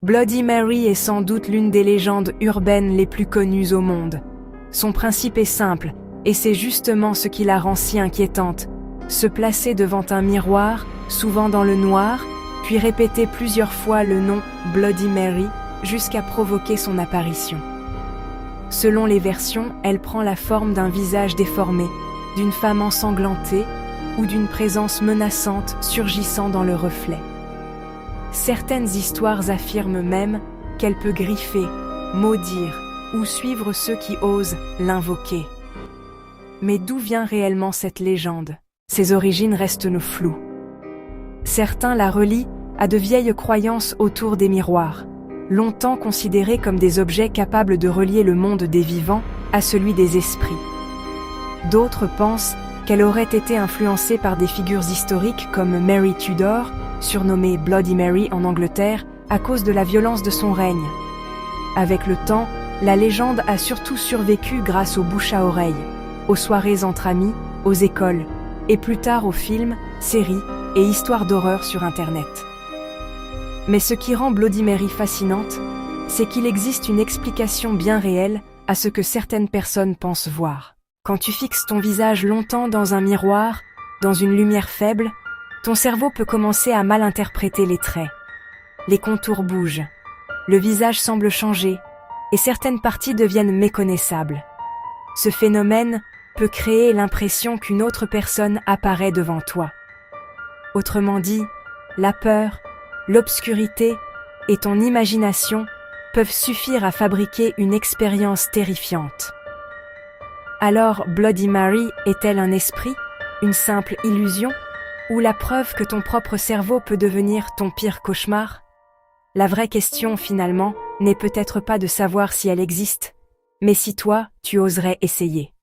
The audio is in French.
Bloody Mary est sans doute l'une des légendes urbaines les plus connues au monde. Son principe est simple, et c'est justement ce qui la rend si inquiétante. Se placer devant un miroir, souvent dans le noir, puis répéter plusieurs fois le nom Bloody Mary jusqu'à provoquer son apparition. Selon les versions, elle prend la forme d'un visage déformé, d'une femme ensanglantée ou d'une présence menaçante surgissant dans le reflet. Certaines histoires affirment même qu'elle peut griffer, maudire ou suivre ceux qui osent l'invoquer. Mais d'où vient réellement cette légende ? Ses origines restent floues. Certains la relient à de vieilles croyances autour des miroirs, longtemps considérés comme des objets capables de relier le monde des vivants à celui des esprits. D'autres pensent qu'elle aurait été influencée par des figures historiques comme Mary Tudor, surnommée Bloody Mary en Angleterre, à cause de la violence de son règne. Avec le temps, la légende a surtout survécu grâce aux bouche à oreille, aux soirées entre amis, aux écoles, et plus tard aux films, séries et histoires d'horreur sur Internet. Mais ce qui rend Bloody Mary fascinante, c'est qu'il existe une explication bien réelle à ce que certaines personnes pensent voir. Quand tu fixes ton visage longtemps dans un miroir, dans une lumière faible, ton cerveau peut commencer à mal interpréter les traits. Les contours bougent, le visage semble changer, et certaines parties deviennent méconnaissables. Ce phénomène peut créer l'impression qu'une autre personne apparaît devant toi. Autrement dit, la peur, l'obscurité et ton imagination peuvent suffire à fabriquer une expérience terrifiante. Alors, Bloody Mary est-elle un esprit, une simple illusion, ou la preuve que ton propre cerveau peut devenir ton pire cauchemar ? La vraie question, finalement, n'est peut-être pas de savoir si elle existe, mais si toi, tu oserais essayer.